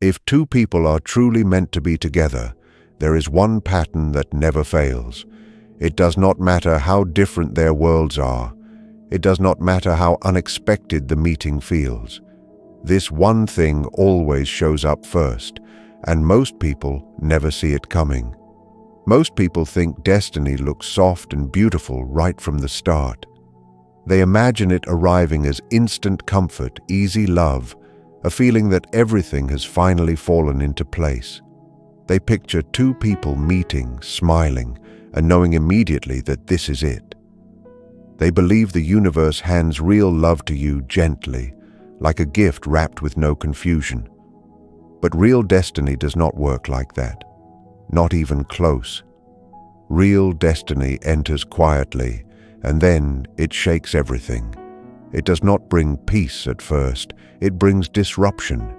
If two people are truly meant to be together, there is one pattern that never fails. It does not matter how different their worlds are. It does not matter how unexpected the meeting feels. This one thing always shows up first, and most people never see it coming. Most people think destiny looks soft and beautiful right from the start. They imagine it arriving as instant comfort, easy love, a feeling that everything has finally fallen into place. They picture two people meeting, smiling, and knowing immediately that this is it. They believe the universe hands real love to you gently, like a gift wrapped with no confusion. But real destiny does not work like that. Not even close. Real destiny enters quietly, and then it shakes everything. It does not bring peace at first, it brings disruption.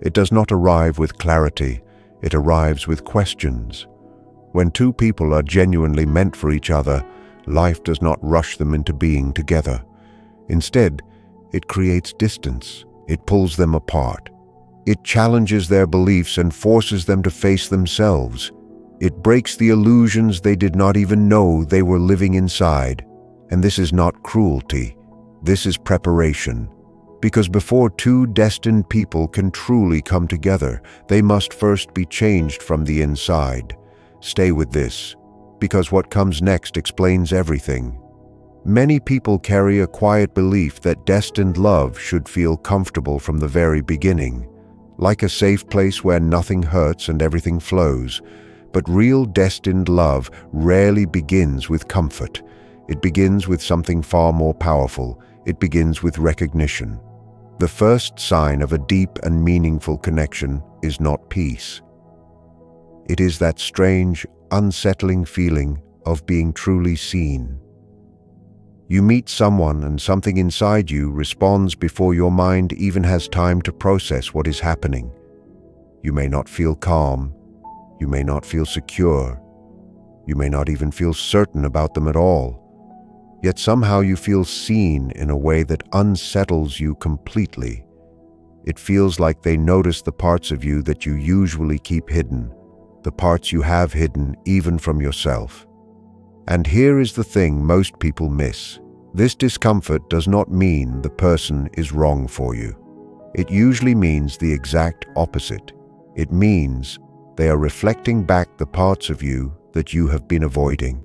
It does not arrive with clarity, it arrives with questions. When two people are genuinely meant for each other, life does not rush them into being together. Instead, it creates distance, it pulls them apart. It challenges their beliefs and forces them to face themselves. It breaks the illusions they did not even know they were living inside. And this is not cruelty. This is preparation. Because before two destined people can truly come together, they must first be changed from the inside. Stay with this, because what comes next explains everything. Many people carry a quiet belief that destined love should feel comfortable from the very beginning, like a safe place where nothing hurts and everything flows. But real destined love rarely begins with comfort. It begins with something far more powerful. It begins with recognition. The first sign of a deep and meaningful connection is not peace. It is that strange, unsettling feeling of being truly seen. You meet someone and something inside you responds before your mind even has time to process what is happening. You may not feel calm. You may not feel secure. You may not even feel certain about them at all. Yet somehow you feel seen in a way that unsettles you completely. It feels like they notice the parts of you that you usually keep hidden, the parts you have hidden even from yourself. And here is the thing most people miss. This discomfort does not mean the person is wrong for you. It usually means the exact opposite. It means they are reflecting back the parts of you that you have been avoiding.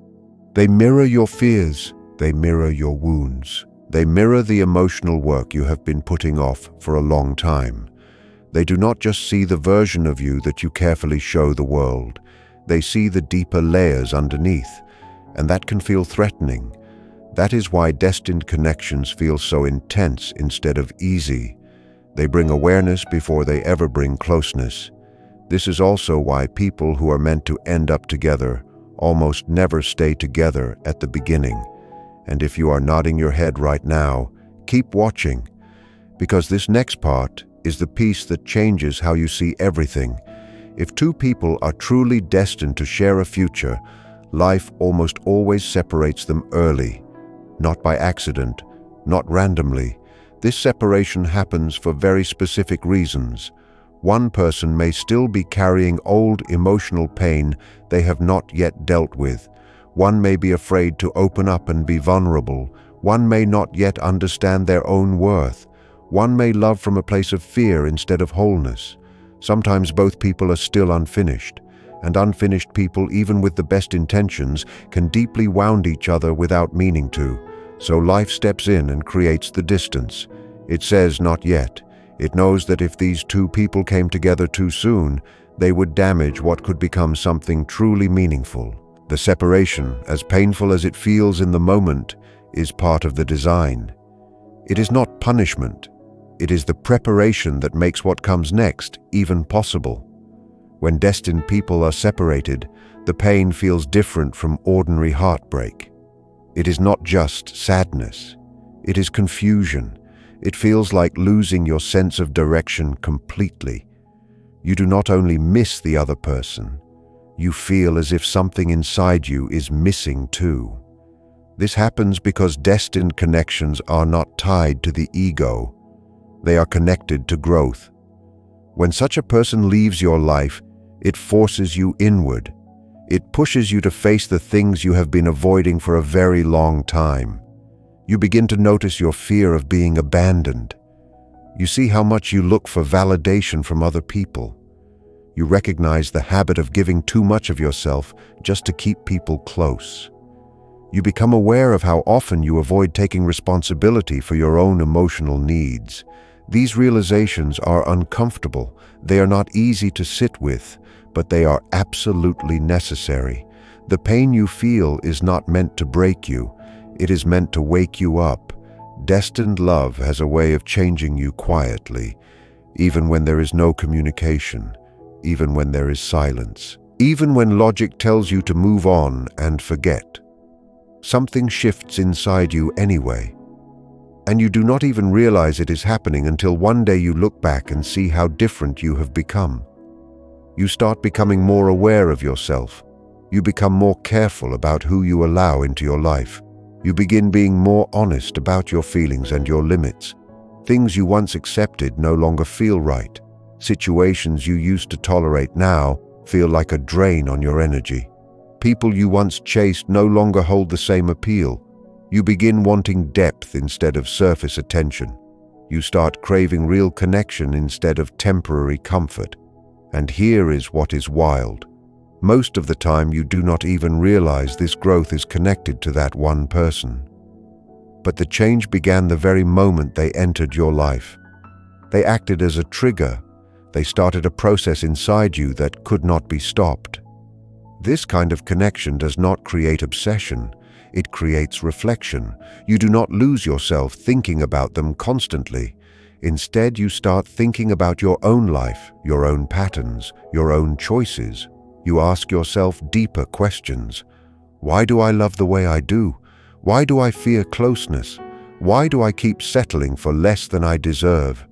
They mirror your fears. They mirror your wounds. They mirror the emotional work you have been putting off for a long time. They do not just see the version of you that you carefully show the world. They see the deeper layers underneath, and that can feel threatening. That is why destined connections feel so intense instead of easy. They bring awareness before they ever bring closeness. This is also why people who are meant to end up together almost never stay together at the beginning. And if you are nodding your head right now, keep watching, because this next part is the piece that changes how you see everything. If two people are truly destined to share a future, life almost always separates them early. Not by accident, not randomly. This separation happens for very specific reasons. One person may still be carrying old emotional pain they have not yet dealt with. One may be afraid to open up and be vulnerable. One may not yet understand their own worth. One may love from a place of fear instead of wholeness. Sometimes both people are still unfinished, and unfinished people, even with the best intentions, can deeply wound each other without meaning to. So life steps in and creates the distance. It says not yet. It knows that if these two people came together too soon, they would damage what could become something truly meaningful. The separation, as painful as it feels in the moment, is part of the design. It is not punishment. It is the preparation that makes what comes next even possible. When destined people are separated, the pain feels different from ordinary heartbreak. It is not just sadness. It is confusion. It feels like losing your sense of direction completely. You do not only miss the other person, you feel as if something inside you is missing too. This happens because destined connections are not tied to the ego. They are connected to growth. When such a person leaves your life, it forces you inward. It pushes you to face the things you have been avoiding for a very long time. You begin to notice your fear of being abandoned. You see how much you look for validation from other people. You recognize the habit of giving too much of yourself just to keep people close. You become aware of how often you avoid taking responsibility for your own emotional needs. These realizations are uncomfortable. They are not easy to sit with, but they are absolutely necessary. The pain you feel is not meant to break you. It is meant to wake you up. Destined love has a way of changing you quietly, even when there is no communication, even when there is silence, even when logic tells you to move on and forget. Something shifts inside you anyway, and you do not even realize it is happening until one day you look back and see how different you have become. You start becoming more aware of yourself. You become more careful about who you allow into your life. You begin being more honest about your feelings and your limits. Things you once accepted no longer feel right. Situations you used to tolerate now feel like a drain on your energy. People you once chased no longer hold the same appeal. You begin wanting depth instead of surface attention. You start craving real connection instead of temporary comfort. And here is what is wild. Most of the time you do not even realize this growth is connected to that one person. But the change began the very moment they entered your life. They acted as a trigger. They started a process inside you that could not be stopped. This kind of connection does not create obsession. It creates reflection. You do not lose yourself thinking about them constantly. Instead, you start thinking about your own life, your own patterns, your own choices. You ask yourself deeper questions. Why do I love the way I do? Why do I fear closeness? Why do I keep settling for less than I deserve?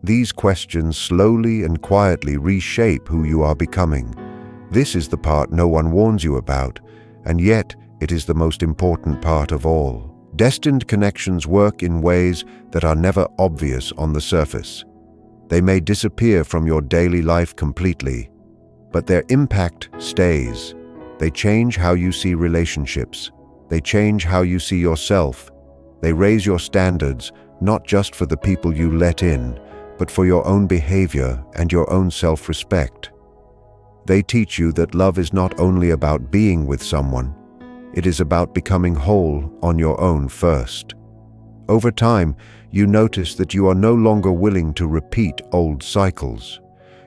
These questions slowly and quietly reshape who you are becoming. This is the part no one warns you about, and yet it is the most important part of all. Destined connections work in ways that are never obvious on the surface. They may disappear from your daily life completely, but their impact stays. They change how you see relationships. They change how you see yourself. They raise your standards, not just for the people you let in, but for your own behavior and your own self-respect. They teach you that love is not only about being with someone, it is about becoming whole on your own first. Over time, you notice that you are no longer willing to repeat old cycles.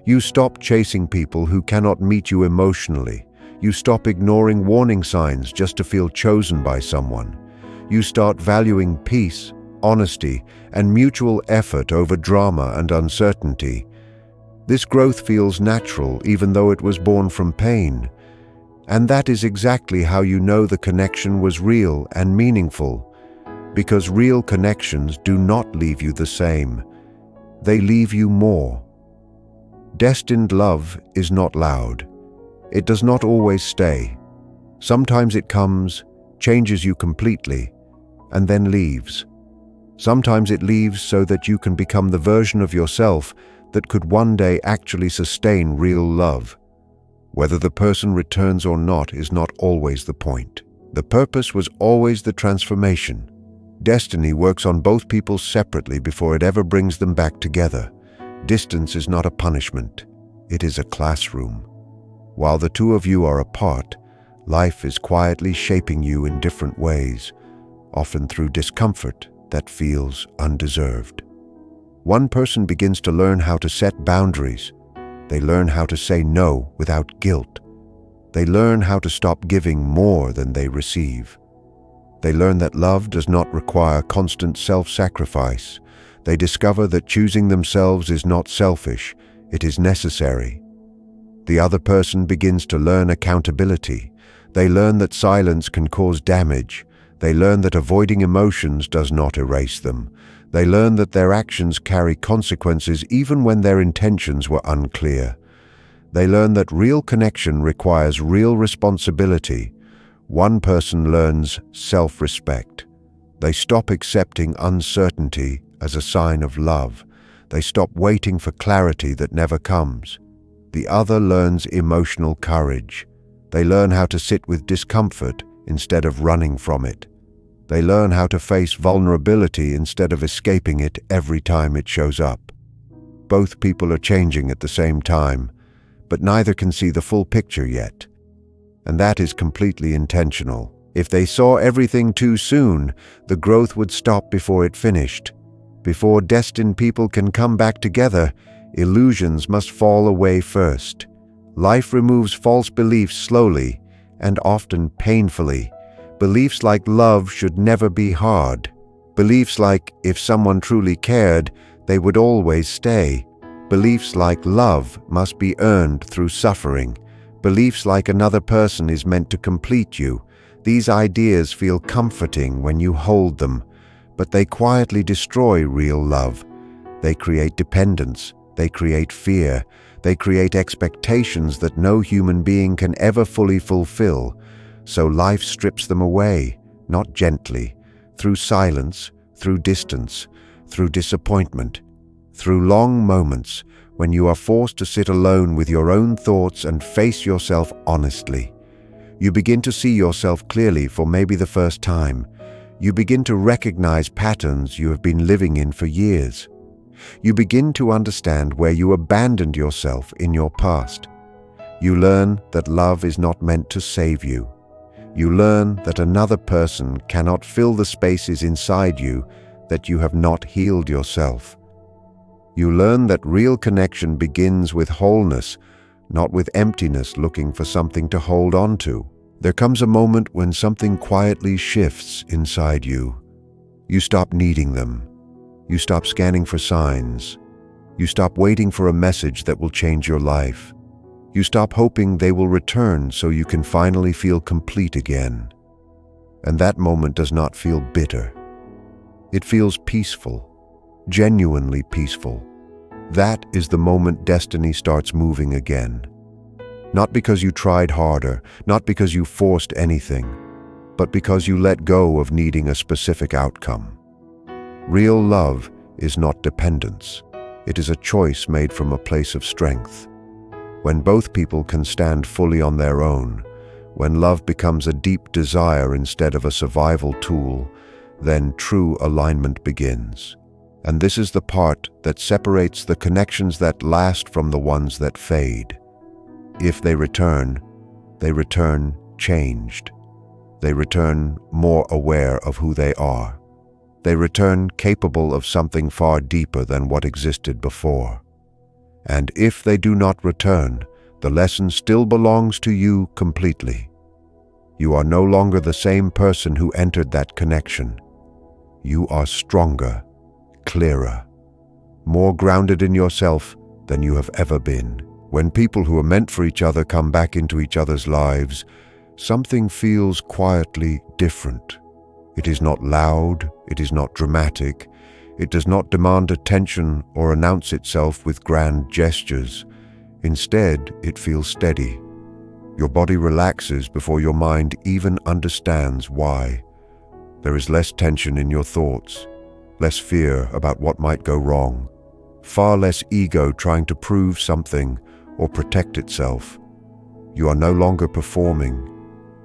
You stop chasing people who cannot meet you emotionally. You stop ignoring warning signs just to feel chosen by someone. You start valuing peace, honesty, and mutual effort over drama and uncertainty. This growth feels natural even though it was born from pain. And that is exactly how you know the connection was real and meaningful. Because real connections do not leave you the same. They leave you more. Destined love is not loud. It does not always stay. Sometimes it comes, changes you completely, and then leaves. Sometimes it leaves so that you can become the version of yourself that could one day actually sustain real love. Whether the person returns or not is not always the point. The purpose was always the transformation. Destiny works on both people separately before it ever brings them back together. Distance is not a punishment. It is a classroom. While the two of you are apart, life is quietly shaping you in different ways, often through discomfort that feels undeserved. One person begins to learn how to set boundaries. They learn how to say no without guilt. They learn how to stop giving more than they receive. They learn that love does not require constant self-sacrifice. They discover that choosing themselves is not selfish, it is necessary. The other person begins to learn accountability. They learn that silence can cause damage. They learn that avoiding emotions does not erase them. They learn that their actions carry consequences even when their intentions were unclear. They learn that real connection requires real responsibility. One person learns self-respect. They stop accepting uncertainty as a sign of love. They stop waiting for clarity that never comes. The other learns emotional courage. They learn how to sit with discomfort instead of running from it. They learn how to face vulnerability instead of escaping it every time it shows up. Both people are changing at the same time, but neither can see the full picture yet. And that is completely intentional. If they saw everything too soon, the growth would stop before it finished. Before destined people can come back together, illusions must fall away first. Life removes false beliefs slowly and often painfully. Beliefs like love should never be hard. Beliefs like if someone truly cared, they would always stay. Beliefs like love must be earned through suffering. Beliefs like another person is meant to complete you. These ideas feel comforting when you hold them, but they quietly destroy real love. They create dependence. They create fear. They create expectations that no human being can ever fully fulfill. So life strips them away, not gently, through silence, through distance, through disappointment, through long moments when you are forced to sit alone with your own thoughts and face yourself honestly. You begin to see yourself clearly for maybe the first time. You begin to recognize patterns you have been living in for years. You begin to understand where you abandoned yourself in your past. You learn that love is not meant to save you. You learn that another person cannot fill the spaces inside you that you have not healed yourself. You learn that real connection begins with wholeness, not with emptiness looking for something to hold on to. There comes a moment when something quietly shifts inside you. You stop needing them. You stop scanning for signs. You stop waiting for a message that will change your life. You stop hoping they will return so you can finally feel complete again. And that moment does not feel bitter. It feels peaceful, genuinely peaceful. That is the moment destiny starts moving again. Not because you tried harder, not because you forced anything, but because you let go of needing a specific outcome. Real love is not dependence. It is a choice made from a place of strength. When both people can stand fully on their own, when love becomes a deep desire instead of a survival tool, then true alignment begins. And this is the part that separates the connections that last from the ones that fade. If they return changed. They return more aware of who they are. They return capable of something far deeper than what existed before. And if they do not return, the lesson still belongs to you completely. You are no longer the same person who entered that connection. You are stronger, clearer, more grounded in yourself than you have ever been. When people who are meant for each other come back into each other's lives, something feels quietly different. It is not loud, it is not dramatic, it does not demand attention or announce itself with grand gestures. Instead, it feels steady. Your body relaxes before your mind even understands why. There is less tension in your thoughts, less fear about what might go wrong, far less ego trying to prove something or protect itself. You are no longer performing.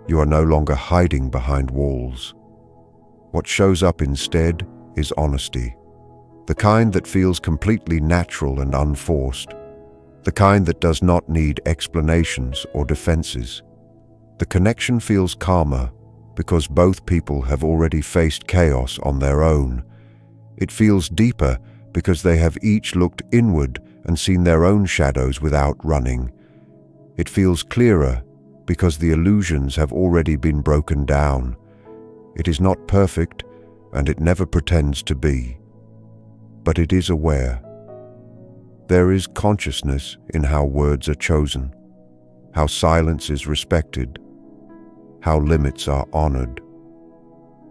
You are no longer hiding behind walls. What shows up instead is honesty, the kind that feels completely natural and unforced, the kind that does not need explanations or defenses. The connection feels calmer because both people have already faced chaos on their own. It feels deeper because they have each looked inward and seen their own shadows without running. It feels clearer because the illusions have already been broken down. It is not perfect, and it never pretends to be. But it is aware. There is consciousness in how words are chosen, how silence is respected, how limits are honored.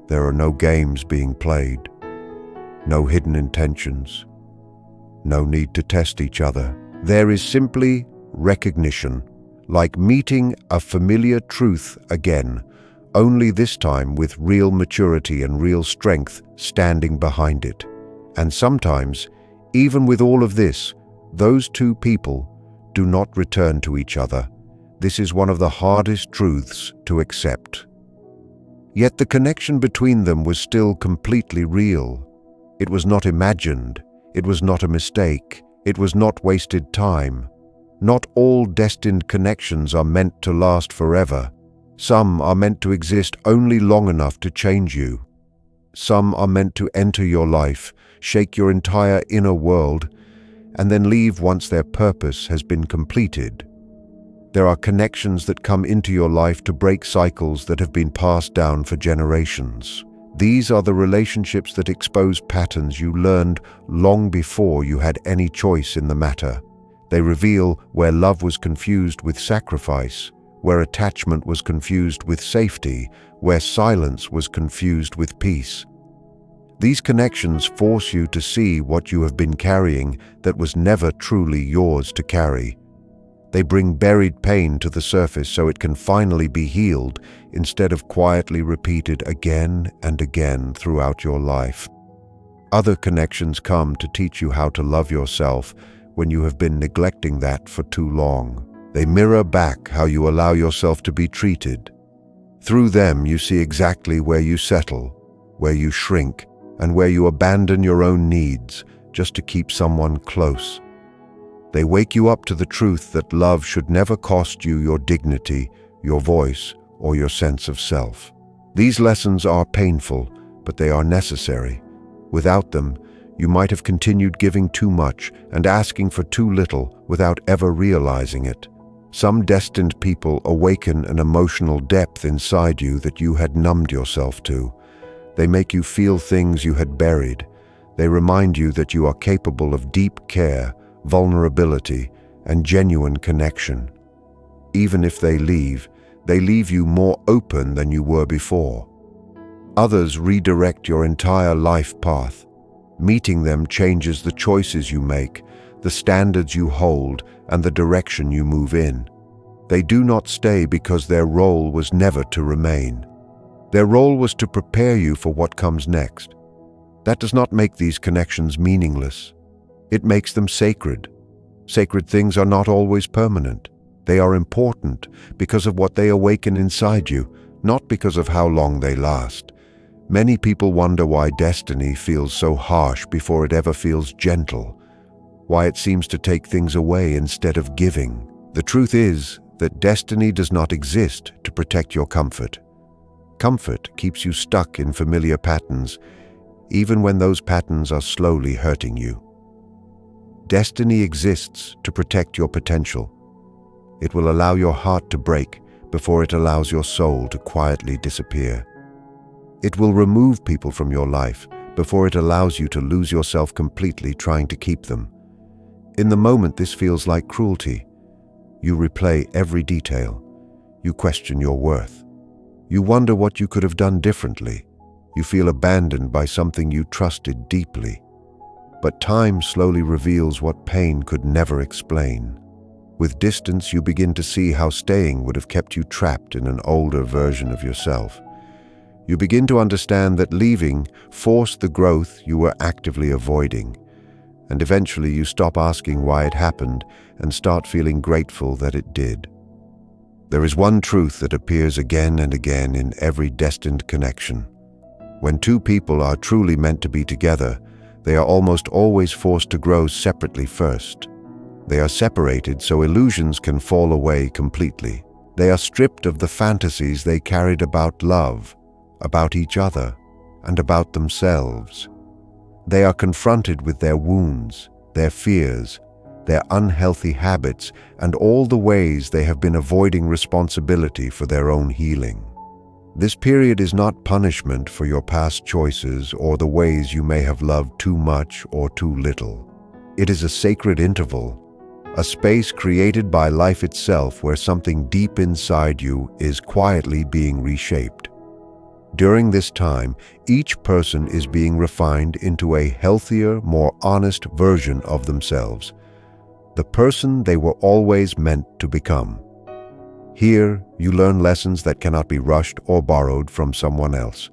There are no games being played, no hidden intentions, no need to test each other. There is simply recognition, like meeting a familiar truth again, only this time with real maturity and real strength standing behind it. And sometimes, Even with all of this, those two people do not return to each other. This is one of the hardest truths to accept. Yet the connection between them was still completely real. It was not imagined. It was not a mistake. It was not wasted time. Not all destined connections are meant to last forever. Some are meant to exist only long enough to change you. Some are meant to enter your life, shake your entire inner world, and then leave once their purpose has been completed. There are connections that come into your life to break cycles that have been passed down for generations. These are the relationships that expose patterns you learned long before you had any choice in the matter. They reveal where love was confused with sacrifice, where attachment was confused with safety, where silence was confused with peace. These connections force you to see what you have been carrying that was never truly yours to carry. They bring buried pain to the surface so it can finally be healed instead of quietly repeated again and again throughout your life. Other connections come to teach you how to love yourself when you have been neglecting that for too long. They mirror back how you allow yourself to be treated. Through them, you see exactly where you settle, where you shrink, and where you abandon your own needs just to keep someone close. They wake you up to the truth that love should never cost you your dignity, your voice, or your sense of self. These lessons are painful, but they are necessary. Without them, you might have continued giving too much and asking for too little without ever realizing it. Some destined people awaken an emotional depth inside you that you had numbed yourself to. They make you feel things you had buried. They remind you that you are capable of deep care, vulnerability, and genuine connection. Even if they leave you more open than you were before. Others redirect your entire life path. Meeting them changes the choices you make, the standards you hold, and the direction you move in. They do not stay because their role was never to remain. Their role was to prepare you for what comes next. That does not make these connections meaningless. It makes them sacred. Sacred things are not always permanent. They are important because of what they awaken inside you, not because of how long they last. Many people wonder why destiny feels so harsh before it ever feels gentle, why it seems to take things away instead of giving. The truth is that destiny does not exist to protect your comfort. Comfort keeps you stuck in familiar patterns, even when those patterns are slowly hurting you. Destiny exists to protect your potential. It will allow your heart to break before it allows your soul to quietly disappear. It will remove people from your life before it allows you to lose yourself completely trying to keep them. In the moment, this feels like cruelty. You replay every detail. You question your worth. You wonder what you could have done differently. You feel abandoned by something you trusted deeply. But time slowly reveals what pain could never explain. With distance, you begin to see how staying would have kept you trapped in an older version of yourself. You begin to understand that leaving forced the growth you were actively avoiding. And eventually you stop asking why it happened and start feeling grateful that it did. There is one truth that appears again and again in every destined connection. When two people are truly meant to be together, they are almost always forced to grow separately first. They are separated so illusions can fall away completely. They are stripped of the fantasies they carried about love, about each other, and about themselves. They are confronted with their wounds, their fears, their unhealthy habits, and all the ways they have been avoiding responsibility for their own healing. This period is not punishment for your past choices or the ways you may have loved too much or too little. It is a sacred interval, a space created by life itself where something deep inside you is quietly being reshaped. During this time, each person is being refined into a healthier, more honest version of themselves, the person they were always meant to become. Here, you learn lessons that cannot be rushed or borrowed from someone else.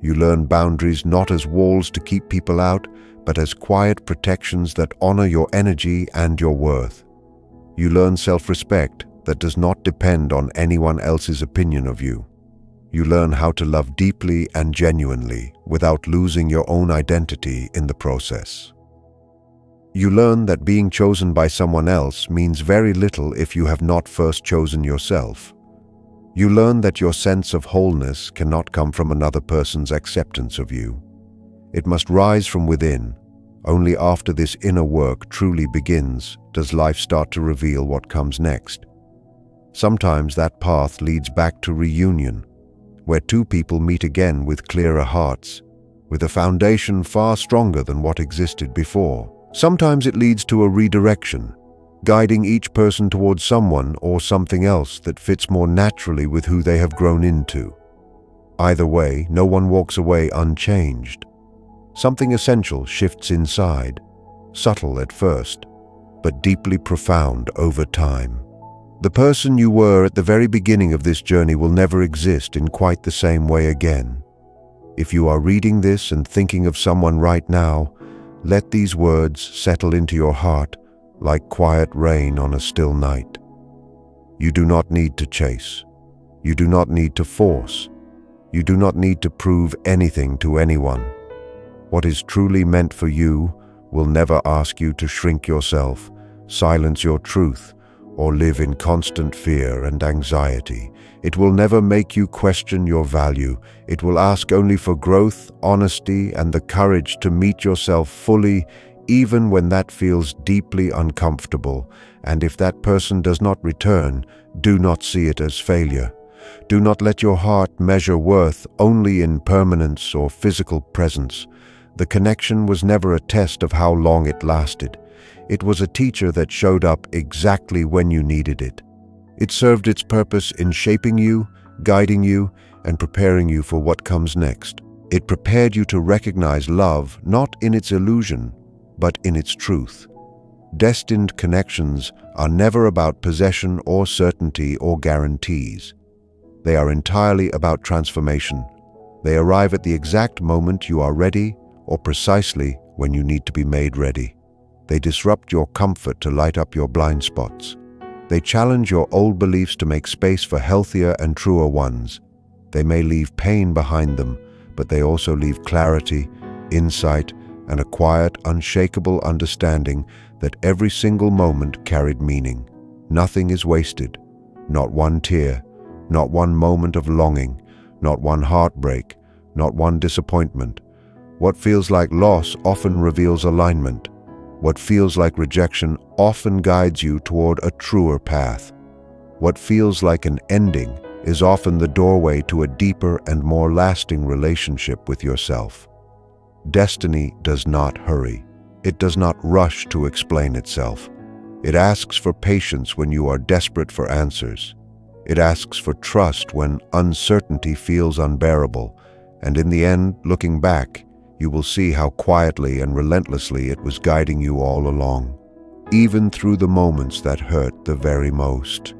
You learn boundaries not as walls to keep people out, but as quiet protections that honor your energy and your worth. You learn self-respect that does not depend on anyone else's opinion of you. You learn how to love deeply and genuinely without losing your own identity in the process. You learn that being chosen by someone else means very little if you have not first chosen yourself. You learn that your sense of wholeness cannot come from another person's acceptance of you. It must rise from within. Only after this inner work truly begins does life start to reveal what comes next. Sometimes that path leads back to reunion, where two people meet again with clearer hearts, with a foundation far stronger than what existed before. Sometimes it leads to a redirection, guiding each person towards someone or something else that fits more naturally with who they have grown into. Either way, no one walks away unchanged. Something essential shifts inside, subtle at first, but deeply profound over time. The person you were at the very beginning of this journey will never exist in quite the same way again. If you are reading this and thinking of someone right now, let these words settle into your heart like quiet rain on a still night. You do not need to chase. You do not need to force. You do not need to prove anything to anyone. What is truly meant for you will never ask you to shrink yourself, silence your truth, or live in constant fear and anxiety. It will never make you question your value. It will ask only for growth, honesty, and the courage to meet yourself fully, even when that feels deeply uncomfortable. And if that person does not return, do not see it as failure. Do not let your heart measure worth only in permanence or physical presence. The connection was never a test of how long it lasted. It was a teacher that showed up exactly when you needed it. It served its purpose in shaping you, guiding you, and preparing you for what comes next. It prepared you to recognize love not in its illusion, but in its truth. Destined connections are never about possession or certainty or guarantees. They are entirely about transformation. They arrive at the exact moment you are ready or precisely when you need to be made ready. They disrupt your comfort to light up your blind spots. They challenge your old beliefs to make space for healthier and truer ones. They may leave pain behind them, but they also leave clarity, insight, and a quiet, unshakable understanding that every single moment carried meaning. Nothing is wasted. Not one tear, not one moment of longing, not one heartbreak, not one disappointment. What feels like loss often reveals alignment. What feels like rejection often guides you toward a truer path. What feels like an ending is often the doorway to a deeper and more lasting relationship with yourself. Destiny does not hurry. It does not rush to explain itself. It asks for patience when you are desperate for answers. It asks for trust when uncertainty feels unbearable. And in the end, looking back, you will see how quietly and relentlessly it was guiding you all along, even through the moments that hurt the very most.